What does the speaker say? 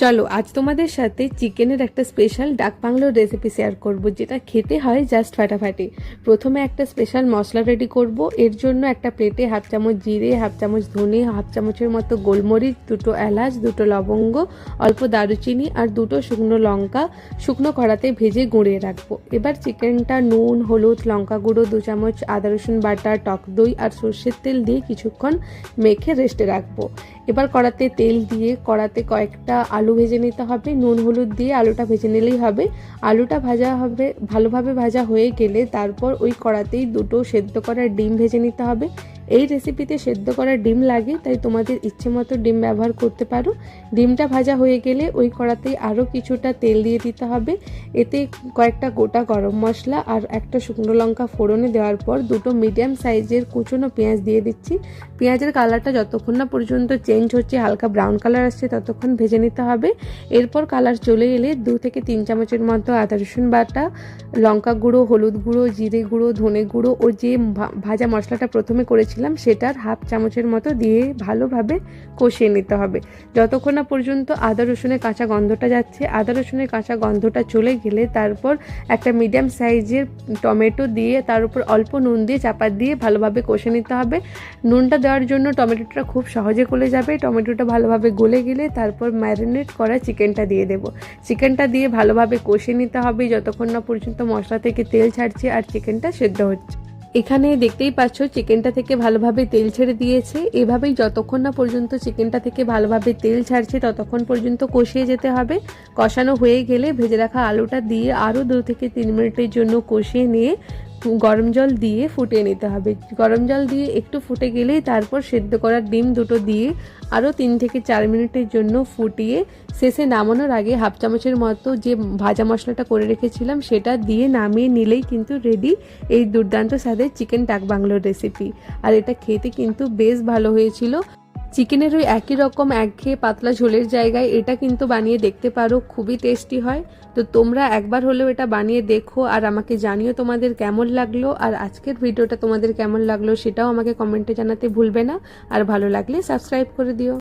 চলো আজ তোমাদের সাথে চিকেনের একটা স্পেশাল ডাক বাংলোর রেসিপি শেয়ার করব, যেটা খেতে হয় জাস্ট ফাটাফাটি। প্রথমে একটা স্পেশাল মশলা রেডি করব। এর জন্য একটা প্লেটে হাফ চামচ জিরে, হাফ চামচ ধনে, হাফ চামচের মতো গোলমরিচ, দুটো এলাচ, দুটো লবঙ্গ, অল্প দারুচিনি আর দুটো শুকনো লঙ্কা শুকনো কড়াতে ভেজে গুঁড়িয়ে রাখবো। এবার চিকেনটা নুন, হলুদ, লঙ্কা গুঁড়ো, 2 চামচ আদা রসুন বাটা, টক দই আর সর্ষের তেল দিয়ে কিছুক্ষণ মেখে রেস্টে রাখবো। এবার কড়াতে তেল দিয়ে কড়াতে কয়েকটা আলু ভেজে নিতে হবে। নুন হলুদ দিয়ে আলুটা ভেজে নিলেই হবে। আলুটা ভাজা হবে, ভালোভাবে ভাজা হয়ে গেলে তারপর ওই কড়াতেই দুটো সেদ্ধ করা ডিম ভেজে নিতে হবে। এই রেসিপিতে সেদ্ধ করা ডিম লাগে, তাই তোমাদের ইচ্ছে মতো ডিম ব্যবহার করতে পারো। ডিমটা ভাজা হয়ে গেলে ওই কড়াতেই আরও কিছুটা তেল দিয়ে দিতে হবে। এতে কয়েকটা গোটা গরম মশলা আর একটা শুকনো লঙ্কা ফোড়নে দেওয়ার পর দুটো মিডিয়াম সাইজের কুচনো পেঁয়াজ দিয়ে দিচ্ছি। পেঁয়াজের কালারটা যতক্ষণ না পর্যন্ত চেঞ্জ হচ্ছে, হালকা ব্রাউন কালার আসছে, ততক্ষণ ভেজে নিতে হবে। এরপর কালার চলে এলে 2 থেকে 3 চামচের মতো আদা রসুন বাটা, লঙ্কা গুঁড়ো, হলুদ গুঁড়ো, জিরে গুঁড়ো, ধনে গুঁড়ো ও যে ভাজা মশলাটা প্রথমে করেছিলাম সেটার হাফ চামচের মতো দিয়ে ভালোভাবে কষিয়ে নিতে হবে যতক্ষণ না পর্যন্ত আদা রসুনের কাঁচা গন্ধটা যাচ্ছে। আদা রসুনের কাঁচা গন্ধটা চলে গেলে তারপর একটা মিডিয়াম সাইজের টমেটো দিয়ে তার উপর অল্প নুন দিয়ে চাপা দিয়ে ভালোভাবে কষে নিতে হবে। নুনটা দেওয়ার জন্য টমেটোটা খুব সহজে গলে যাবে। টমেটোটা ভালোভাবে গলে গেলে তারপর ম্যারিনেট করা চিকেনটা দিয়ে দেবো। চিকেনটা দিয়ে ভালোভাবে কষে নিতে হবে যতক্ষণ না পর্যন্ত মশলা থেকে তেল ছাড়ছে আর চিকেনটা সেদ্ধ হচ্ছে। এখানে দেখতেই পাচ্ছ চিকেনটা থেকে ভালোভাবে তেল ছেড়ে দিয়েছে। এভাবেই যতক্ষণ না পর্যন্ত চিকেনটা থেকে ভালোভাবে তেল ছাড়ছে ততক্ষণ পর্যন্ত কষিয়ে যেতে হবে। কষানো হয়ে গেলে ভেজে রাখা আলুটা দিয়ে আরও 2 থেকে 3 মিনিটের জন্য কষিয়ে নিয়ে গরম জল দিয়ে ফুটিয়ে নিতে হবে। গরম জল দিয়ে একটু ফুটে গেলেই তারপর সেদ্ধ করা ডিম দুটো দিয়ে আরও 3 থেকে 4 মিনিটের জন্য ফুটিয়ে শেষে নামানোর আগে হাফ চামচের মতো যে ভাজা মশলাটা করে রেখেছিলাম সেটা দিয়ে নামিয়ে নিলেই কিন্তু রেডি এই দুর্দান্ত স্বাদের চিকেন ডাক বাংলোর রেসিপি। আর এটা খেতে কিন্তু বেশ ভালো হয়েছিল। চিকেনের ওই একই রকম একঘেয়ে পাতলা ঝোলের জায়গায় এটা কিন্তু বানিয়ে দেখতে পারো, খুবই টেস্টি হয়। তো তোমরা একবার হলেও এটা বানিয়ে দেখো আর আমাকে জানিও তোমাদের কেমন লাগলো। আর আজকের ভিডিওটা তোমাদের কেমন লাগলো সেটাও আমাকে কমেন্টে জানাতে ভুলবে না। আর ভালো লাগলে সাবস্ক্রাইব করে দিও।